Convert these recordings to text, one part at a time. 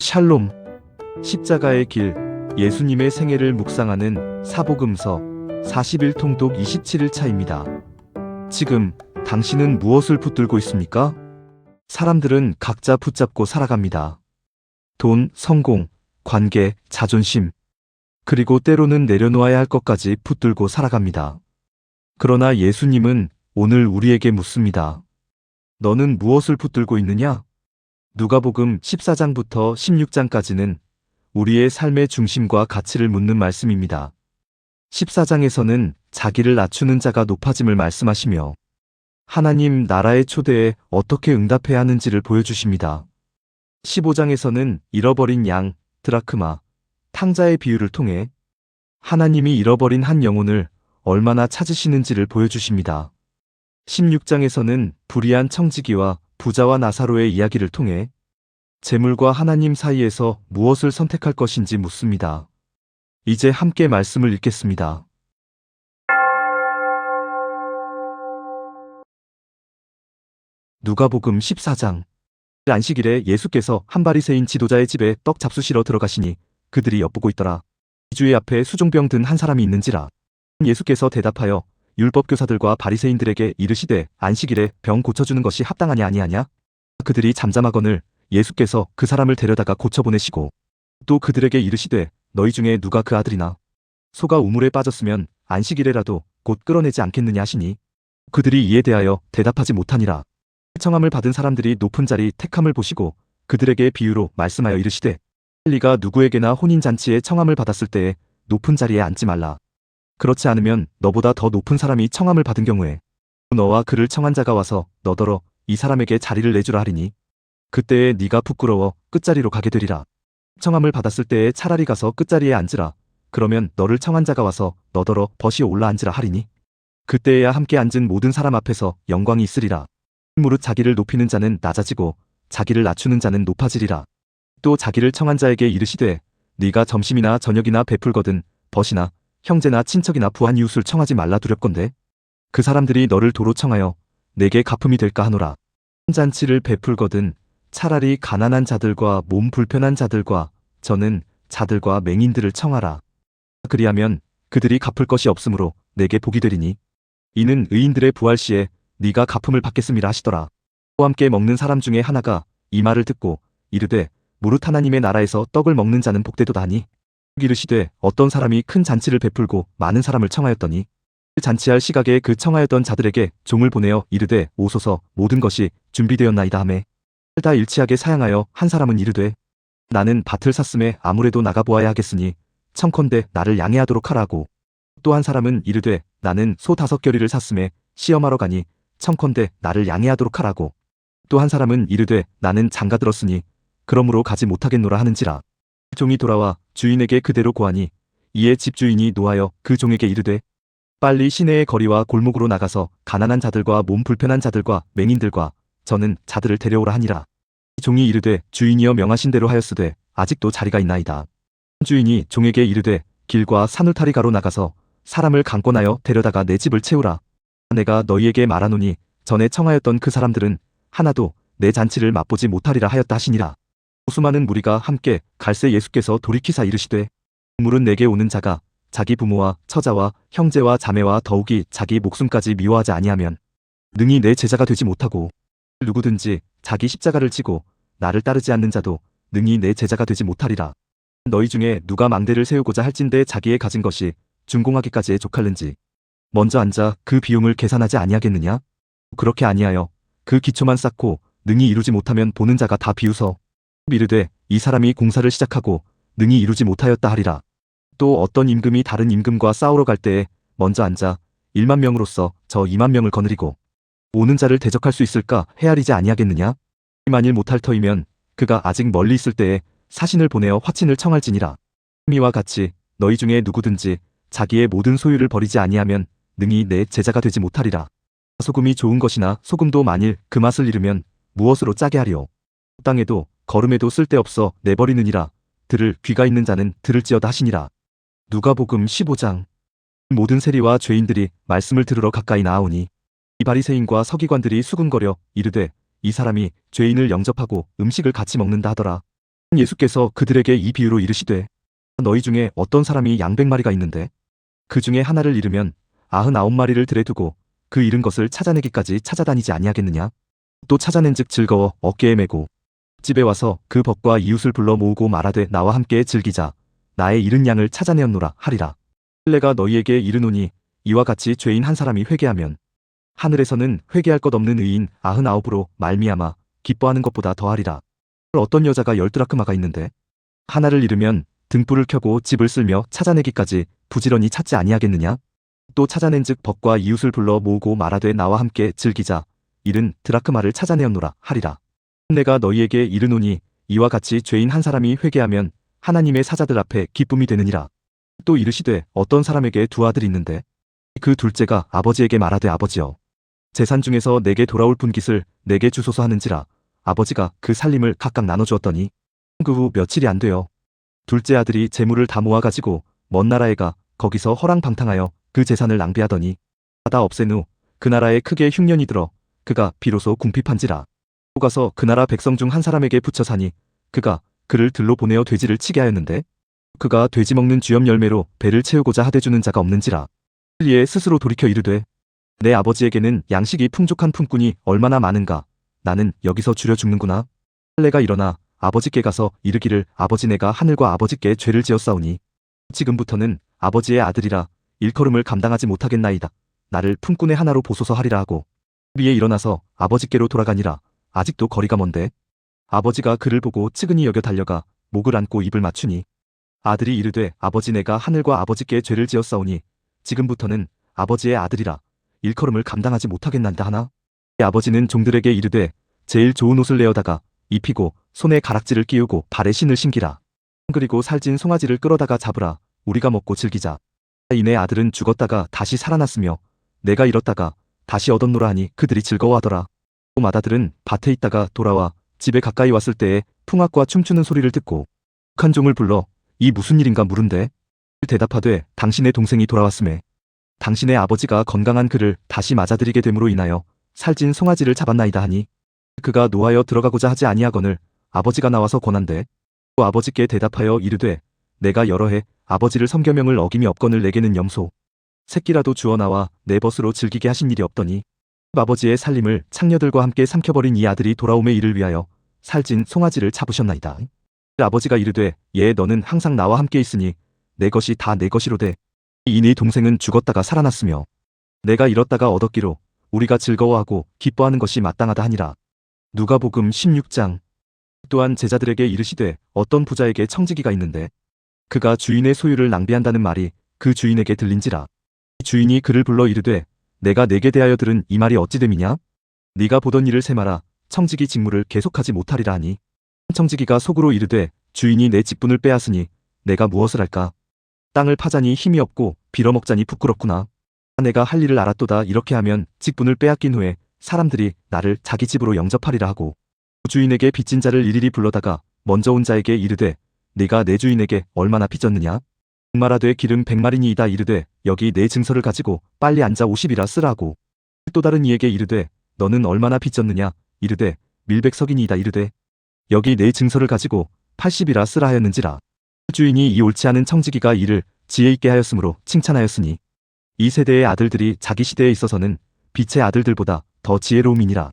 샬롬, 십자가의 길, 예수님의 생애를 묵상하는 사복음서 40일 통독 27일 차입니다. 지금 당신은 무엇을 붙들고 있습니까? 사람들은 각자 붙잡고 살아갑니다. 돈, 성공, 관계, 자존심, 그리고 때로는 내려놓아야 할 것까지 붙들고 살아갑니다. 그러나 예수님은 오늘 우리에게 묻습니다. 너는 무엇을 붙들고 있느냐? 누가복음 14장부터 16장까지는 우리의 삶의 중심과 가치를 묻는 말씀입니다. 14장에서는 자기를 낮추는 자가 높아짐을 말씀하시며 하나님 나라의 초대에 어떻게 응답해야 하는지를 보여주십니다. 15장에서는 잃어버린 양, 드라크마, 탕자의 비유를 통해 하나님이 잃어버린 한 영혼을 얼마나 찾으시는지를 보여주십니다. 16장에서는 불의한 청지기와 부자와 나사로의 이야기를 통해 재물과 하나님 사이에서 무엇을 선택할 것인지 묻습니다. 이제 함께 말씀을 읽겠습니다. 누가복음 14장. 안식일에 예수께서 한 바리새인 지도자의 집에 떡 잡수시러 들어가시니 그들이 엿보고 있더라. 주의 앞에 수종병 든 한 사람이 있는지라. 예수께서 대답하여 율법교사들과 바리새인들에게 이르시되 안식일에 병 고쳐주는 것이 합당하냐 아니하냐? 그들이 잠잠하거늘 예수께서 그 사람을 데려다가 고쳐보내시고 또 그들에게 이르시되 너희 중에 누가 그 아들이나 소가 우물에 빠졌으면 안식일에라도 곧 끌어내지 않겠느냐 하시니 그들이 이에 대하여 대답하지 못하니라. 청함을 받은 사람들이 높은 자리 택함을 보시고 그들에게 비유로 말씀하여 이르시되 네가 누구에게나 혼인잔치에 청함을 받았을 때에 높은 자리에 앉지 말라. 그렇지 않으면 너보다 더 높은 사람이 청함을 받은 경우에 너와 그를 청한 자가 와서 너더러 이 사람에게 자리를 내주라 하리니 그때에 네가 부끄러워 끝자리로 가게 되리라. 청함을 받았을 때에 차라리 가서 끝자리에 앉으라. 그러면 너를 청한 자가 와서 너더러 벗이 올라 앉으라 하리니 그때에야 함께 앉은 모든 사람 앞에서 영광이 있으리라. 무릇 자기를 높이는 자는 낮아지고 자기를 낮추는 자는 높아지리라. 또 자기를 청한 자에게 이르시되 네가 점심이나 저녁이나 베풀거든 벗이나 형제나 친척이나 부한 이웃을 청하지 말라 두렵건대 그 사람들이 너를 도로 청하여 내게 갚음이 될까 하노라. 잔치를 베풀거든 차라리 가난한 자들과 몸 불편한 자들과 저는 자들과 맹인들을 청하라. 그리하면 그들이 갚을 것이 없으므로 내게 복이 되리니 이는 의인들의 부활 시에 네가 갚음을 받겠음이라 하시더라. 또 함께 먹는 사람 중에 하나가 이 말을 듣고 이르되 무릇 하나님의 나라에서 떡을 먹는 자는 복되도다 하니 이르시되 어떤 사람이 큰 잔치를 베풀고 많은 사람을 청하였더니 잔치할 시각에 그 청하였던 자들에게 종을 보내어 이르되 오소서 모든 것이 준비되었나이다 하매 다 일치하게 사양하여 한 사람은 이르되 나는 밭을 샀음에 아무래도 나가보아야 하겠으니 청컨대 나를 양해하도록 하라고 또 한 사람은 이르되 나는 소 5겨리를 샀음에 시험하러 가니 청컨대 나를 양해하도록 하라고 또 한 사람은 이르되 나는 장가 들었으니 그러므로 가지 못하겠노라 하는지라. 종이 돌아와 주인에게 그대로 고하니 이에 집주인이 노하여 그 종에게 이르되 빨리 시내의 거리와 골목으로 나가서 가난한 자들과 몸 불편한 자들과 맹인들과 저는 자들을 데려오라 하니라. 종이 이르되 주인이여 명하신 대로 하였으되 아직도 자리가 있나이다. 주인이 종에게 이르되 길과 산울타리가로 나가서 사람을 강권하여 데려다가 내 집을 채우라. 내가 너희에게 말하노니 전에 청하였던 그 사람들은 하나도 내 잔치를 맛보지 못하리라 하였다 하시니라. 수많은 무리가 함께 갈새 예수께서 돌이키사 이르시되 물은 내게 오는 자가 자기 부모와 처자와 형제와 자매와 더욱이 자기 목숨까지 미워하지 아니하면 능히 내 제자가 되지 못하고 누구든지 자기 십자가를 지고 나를 따르지 않는 자도 능히 내 제자가 되지 못하리라. 너희 중에 누가 망대를 세우고자 할진대 자기의 가진 것이 준공하기까지에 족할는지 먼저 앉아 그 비용을 계산하지 아니하겠느냐? 그렇게 아니하여 그 기초만 쌓고 능히 이루지 못하면 보는 자가 다 비웃어 이르되 이 사람이 공사를 시작하고 능히 이루지 못하였다 하리라. 또 어떤 임금이 다른 임금과 싸우러 갈 때에 먼저 앉아 1만 명으로서 저 2만 명을 거느리고 오는 자를 대적할 수 있을까 헤아리지 아니하겠느냐? 만일 못할 터이면 그가 아직 멀리 있을 때에 사신을 보내어 화친을 청할지니라. 이와 같이 너희 중에 누구든지 자기의 모든 소유를 버리지 아니하면 능히 내 제자가 되지 못하리라. 소금이 좋은 것이나 소금도 만일 그 맛을 잃으면 무엇으로 짜게 하리오? 땅에도 거름에도 쓸데없어 내버리느니라. 들을 귀가 있는 자는 들을지어다 하시니라. 누가복음 15장. 모든 세리와 죄인들이 말씀을 들으러 가까이 나아오니 이 바리새인과 서기관들이 수군거려 이르되 이 사람이 죄인을 영접하고 음식을 같이 먹는다 하더라. 예수께서 그들에게 이 비유로 이르시되 너희 중에 어떤 사람이 양 100마리가 있는데 그 중에 하나를 잃으면 99마리를 들에 두고 그 잃은 것을 찾아내기까지 찾아다니지 아니하겠느냐. 또 찾아낸즉 즐거워 어깨에 메고 집에 와서 그 벗과 이웃을 불러 모으고 말하되 나와 함께 즐기자 나의 잃은 양을 찾아내었노라 하리라. 내가 너희에게 이르노니 이와 같이 죄인 한 사람이 회개하면 하늘에서는 회개할 것 없는 의인 99으로 말미암아 기뻐하는 것보다 더하리라. 어떤 여자가 10드라크마가 있는데 하나를 잃으면 등불을 켜고 집을 쓸며 찾아내기까지 부지런히 찾지 아니하겠느냐. 또 찾아낸즉 벗과 이웃을 불러 모으고 말하되 나와 함께 즐기자 잃은 드라크마를 찾아내었노라 하리라. 내가 너희에게 이르노니 이와 같이 죄인 한 사람이 회개하면 하나님의 사자들 앞에 기쁨이 되느니라. 또 이르시되 어떤 사람에게 두 아들이 있는데 그 둘째가 아버지에게 말하되 아버지여 재산 중에서 내게 돌아올 분깃을 내게 주소서 하는지라. 아버지가 그 살림을 각각 나눠주었더니 그 후 며칠이 안 되어 둘째 아들이 재물을 다 모아가지고 먼 나라에 가 거기서 허랑방탕하여 그 재산을 낭비하더니 다 없앤 후 그 나라에 크게 흉년이 들어 그가 비로소 궁핍한지라. 또 가서 그 나라 백성 중 한 사람에게 붙여 사니 그가 그를 들로 보내어 돼지를 치게 하였는데 그가 돼지 먹는 쥐염 열매로 배를 채우고자 하되 주는 자가 없는지라. 이에 스스로 돌이켜 이르되 내 아버지에게는 양식이 풍족한 품꾼이 얼마나 많은가. 나는 여기서 줄여 죽는구나. 할례가 일어나 아버지께 가서 이르기를 아버지 내가 하늘과 아버지께 죄를 지었사오니 지금부터는 아버지의 아들이라 일컬음을 감당하지 못하겠나이다. 나를 품꾼의 하나로 보소서 하리라 하고 위에 일어나서 아버지께로 돌아가니라. 아직도 거리가 먼데 아버지가 그를 보고 측은히 여겨 달려가 목을 안고 입을 맞추니 아들이 이르되 아버지 내가 하늘과 아버지께 죄를 지었사오니 지금부터는 아버지의 아들이라 일컬음을 감당하지 못하겠난다 하나. 아버지는 종들에게 이르되 제일 좋은 옷을 내어다가 입히고 손에 가락지를 끼우고 발에 신을 신기라. 그리고 살찐 송아지를 끌어다가 잡으라. 우리가 먹고 즐기자. 이내 아들은 죽었다가 다시 살아났으며 내가 잃었다가 다시 얻었노라 하니 그들이 즐거워하더라. 또 맏아들은 밭에 있다가 돌아와 집에 가까이 왔을 때에 풍악과 춤추는 소리를 듣고 한 종을 불러 이 무슨 일인가 물은데 대답하되 당신의 동생이 돌아왔음에 당신의 아버지가 건강한 그를 다시 맞아들이게 됨으로 인하여 살찐 송아지를 잡았나이다 하니 그가 노하여 들어가고자 하지 아니하거늘 아버지가 나와서 권한대. 또 아버지께 대답하여 이르되 내가 여러 해 아버지를 섬겨명을 어김이 없거늘 내게는 염소 새끼라도 주어 나와 내 벗으로 즐기게 하신 일이 없더니 아버지의 살림을 창녀들과 함께 삼켜버린 이 아들이 돌아옴의 일을 위하여 살찐 송아지를 잡으셨나이다. 아버지가 이르되 예 너는 항상 나와 함께 있으니 내 것이 다 내 것이로되 이 네 동생은 죽었다가 살아났으며 내가 잃었다가 얻었기로 우리가 즐거워하고 기뻐하는 것이 마땅하다 하니라. 누가복음 16장. 또한 제자들에게 이르시되 어떤 부자에게 청지기가 있는데 그가 주인의 소유를 낭비한다는 말이 그 주인에게 들린지라. 주인이 그를 불러 이르되 내가 네게 대하여 들은 이 말이 어찌 됨이냐. 네가 보던 일을 세마라. 청지기 직무를 계속하지 못하리라 하니 청지기가 속으로 이르되 주인이 내 직분을 빼앗으니 내가 무엇을 할까. 땅을 파자니 힘이 없고 빌어먹자니 부끄럽구나. 내가 할 일을 알았도다. 이렇게 하면 직분을 빼앗긴 후에 사람들이 나를 자기 집으로 영접하리라 하고 주인에게 빚진 자를 일일이 불러다가 먼저 온 자에게 이르되 네가 내 주인에게 얼마나 빚졌느냐. 말하되 기름 100마리니이다. 이르되 여기 내 증서를 가지고 빨리 앉아 50이라 쓰라고. 또 다른 이에게 이르되 너는 얼마나 빚졌느냐. 이르되 밀백석이니이다. 이르되 여기 내 증서를 가지고 80이라 쓰라 하였는지라. 주인이 이 옳지 않은 청지기가 이를 지혜 있게 하였으므로 칭찬하였으니 이 세대의 아들들이 자기 시대에 있어서는 빛의 아들들보다 더 지혜로움이니라.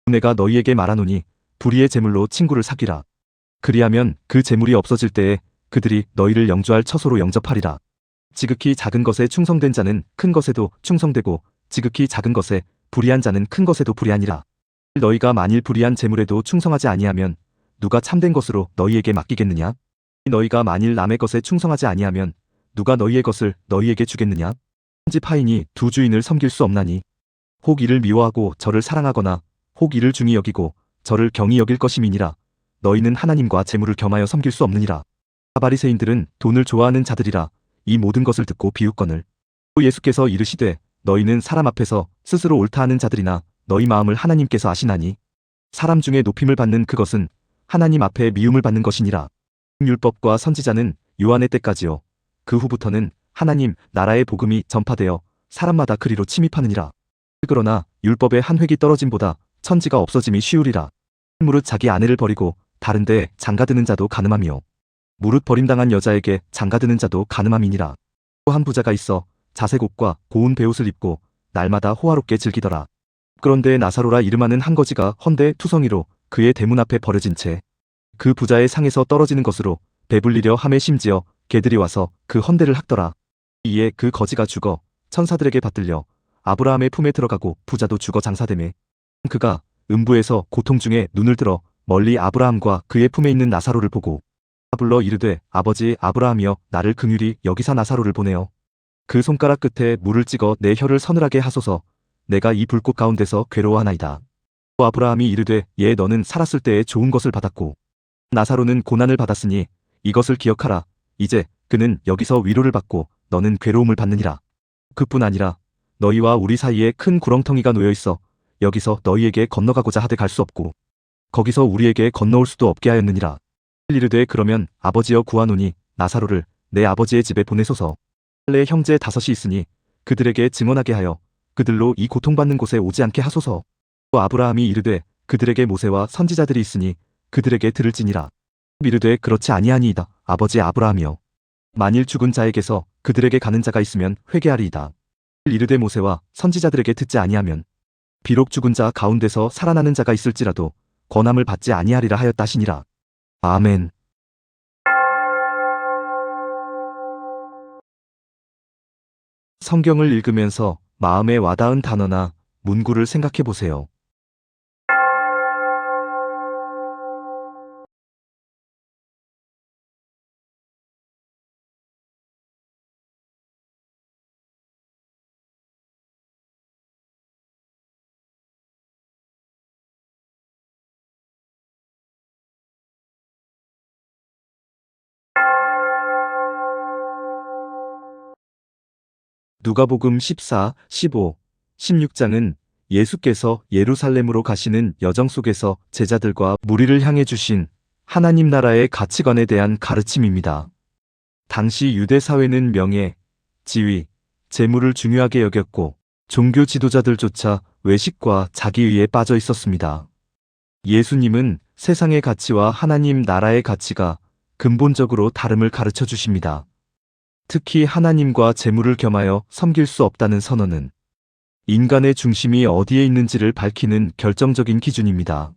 내가 너희에게 말하노니 불의의 재물로 친구를 사귀라. 그리하면 그 재물이 없어질 때에 그들이 너희를 영주할 처소로 영접하리라. 지극히 작은 것에 충성된 자는 큰 것에도 충성되고 지극히 작은 것에 불의한 자는 큰 것에도 불의하니라. 너희가 만일 불의한 재물에도 충성하지 아니하면 누가 참된 것으로 너희에게 맡기겠느냐. 너희가 만일 남의 것에 충성하지 아니하면 누가 너희의 것을 너희에게 주겠느냐. 집 하인이 두 주인을 섬길 수 없나니 혹 이를 미워하고 저를 사랑하거나 혹 이를 중히 여기고 저를 경히 여길 것임이니라. 너희는 하나님과 재물을 겸하여 섬길 수 없느니라. 바리새인들은 돈을 좋아하는 자들이라. 이 모든 것을 듣고 비웃거늘 또 예수께서 이르시되 너희는 사람 앞에서 스스로 옳다 하는 자들이나 너희 마음을 하나님께서 아시나니 사람 중에 높임을 받는 그것은 하나님 앞에 미움을 받는 것이니라. 율법과 선지자는 요한의 때까지요. 그 후부터는 하나님 나라의 복음이 전파되어 사람마다 그리로 침입하느니라. 그러나 율법의 한 획이 떨어짐보다 천지가 없어짐이 쉬우리라. 무릇 자기 아내를 버리고 다른데 장가드는 자도 가늠함이요. 무릇 버림당한 여자에게 장가드는 자도 가늠함이니라. 또 한 부자가 있어 자색 옷과 고운 베옷을 입고 날마다 호화롭게 즐기더라. 그런데 나사로라 이름하는 한 거지가 헌데 투성이로 그의 대문 앞에 버려진 채 그 부자의 상에서 떨어지는 것으로 배불리려 함에 심지어 개들이 와서 그 헌데를 핥더라. 이에 그 거지가 죽어 천사들에게 받들려 아브라함의 품에 들어가고 부자도 죽어 장사되매 그가 음부에서 고통 중에 눈을 들어 멀리 아브라함과 그의 품에 있는 나사로를 보고 불러 이르되 아버지 아브라함이여 나를 긍휼히 여기사 나사로를 보내어 그 손가락 끝에 물을 찍어 내 혀를 서늘하게 하소서. 내가 이 불꽃 가운데서 괴로워하나이다. 또 아브라함이 이르되 예 너는 살았을 때에 좋은 것을 받았고 나사로는 고난을 받았으니 이것을 기억하라. 이제 그는 여기서 위로를 받고 너는 괴로움을 받느니라. 그뿐 아니라 너희와 우리 사이에 큰 구렁텅이가 놓여 있어 여기서 너희에게 건너가고자 하되 갈 수 없고 거기서 우리에게 건너올 수도 없게 하였느니라. 이르되 그러면 아버지여 구하노니 나사로를 내 아버지의 집에 보내소서. 내 형제 5이 있으니 그들에게 증언하게 하여 그들로 이 고통받는 곳에 오지 않게 하소서. 또 아브라함이 이르되 그들에게 모세와 선지자들이 있으니 그들에게 들을지니라. 이르되 그렇지 아니하니이다. 아버지 아브라함이여 만일 죽은 자에게서 그들에게 가는 자가 있으면 회개하리이다. 이르되 모세와 선지자들에게 듣지 아니하면 비록 죽은 자 가운데서 살아나는 자가 있을지라도 권함을 받지 아니하리라 하였다 하시니라. 아멘. 성경을 읽으면서 마음에 와닿은 단어나 문구를 생각해 보세요. 누가복음 14, 15, 16장은 예수께서 예루살렘으로 가시는 여정 속에서 제자들과 무리를 향해 주신 하나님 나라의 가치관에 대한 가르침입니다. 당시 유대 사회는 명예, 지위, 재물을 중요하게 여겼고 종교 지도자들조차 외식과 자기의에 빠져 있었습니다. 예수님은 세상의 가치와 하나님 나라의 가치가 근본적으로 다름을 가르쳐 주십니다. 특히 하나님과 재물을 겸하여 섬길 수 없다는 선언은 인간의 중심이 어디에 있는지를 밝히는 결정적인 기준입니다.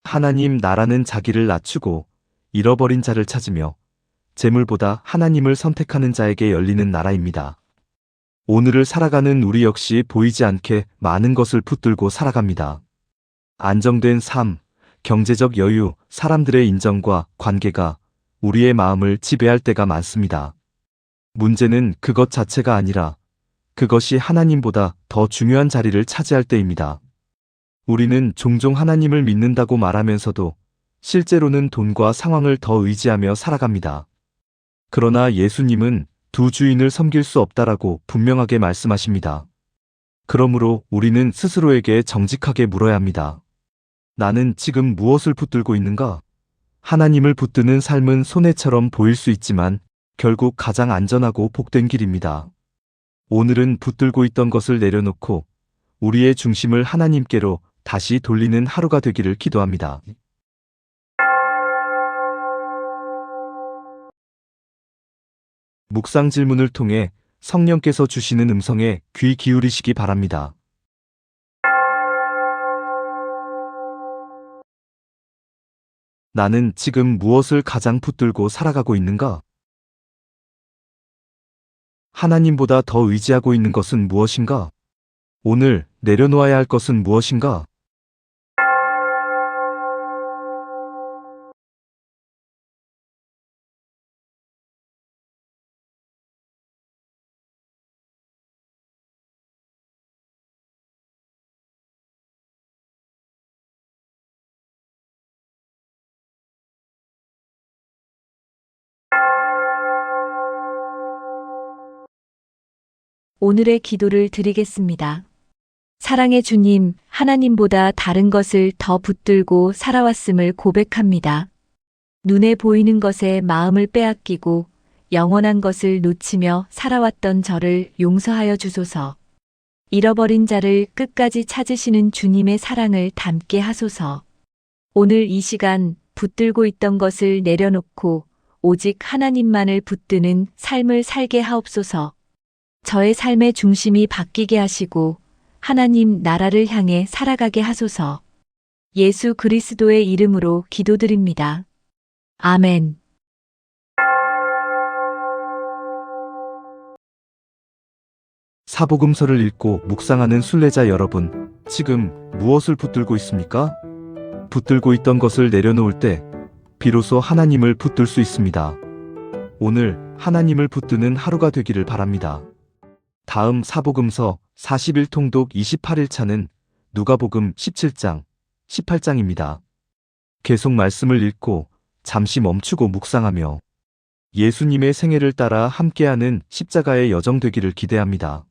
하나님 나라는 자기를 낮추고 잃어버린 자를 찾으며 재물보다 하나님을 선택하는 자에게 열리는 나라입니다. 오늘을 살아가는 우리 역시 보이지 않게 많은 것을 붙들고 살아갑니다. 안정된 삶, 경제적 여유, 사람들의 인정과 관계가 우리의 마음을 지배할 때가 많습니다. 문제는 그것 자체가 아니라 그것이 하나님보다 더 중요한 자리를 차지할 때입니다. 우리는 종종 하나님을 믿는다고 말하면서도 실제로는 돈과 상황을 더 의지하며 살아갑니다. 그러나 예수님은 두 주인을 섬길 수 없다라고 분명하게 말씀하십니다. 그러므로 우리는 스스로에게 정직하게 물어야 합니다. 나는 지금 무엇을 붙들고 있는가? 하나님을 붙드는 삶은 손해처럼 보일 수 있지만 결국 가장 안전하고 복된 길입니다. 오늘은 붙들고 있던 것을 내려놓고 우리의 중심을 하나님께로 다시 돌리는 하루가 되기를 기도합니다. 묵상 질문을 통해 성령께서 주시는 음성에 귀 기울이시기 바랍니다. 나는 지금 무엇을 가장 붙들고 살아가고 있는가? 하나님보다 더 의지하고 있는 것은 무엇인가? 오늘 내려놓아야 할 것은 무엇인가? 오늘의 기도를 드리겠습니다. 사랑의 주님, 하나님보다 다른 것을 더 붙들고 살아왔음을 고백합니다. 눈에 보이는 것에 마음을 빼앗기고 영원한 것을 놓치며 살아왔던 저를 용서하여 주소서. 잃어버린 자를 끝까지 찾으시는 주님의 사랑을 담게 하소서. 오늘 이 시간 붙들고 있던 것을 내려놓고 오직 하나님만을 붙드는 삶을 살게 하옵소서. 저의 삶의 중심이 바뀌게 하시고 하나님 나라를 향해 살아가게 하소서. 예수 그리스도의 이름으로 기도드립니다. 아멘. 사복음서를 읽고 묵상하는 순례자 여러분, 지금 무엇을 붙들고 있습니까? 붙들고 있던 것을 내려놓을 때 비로소 하나님을 붙들 수 있습니다. 오늘 하나님을 붙드는 하루가 되기를 바랍니다. 다음 사복음서 41통독 28일차는 누가복음 17장, 18장입니다. 계속 말씀을 읽고 잠시 멈추고 묵상하며 예수님의 생애를 따라 함께하는 십자가의 여정 되기를 기대합니다.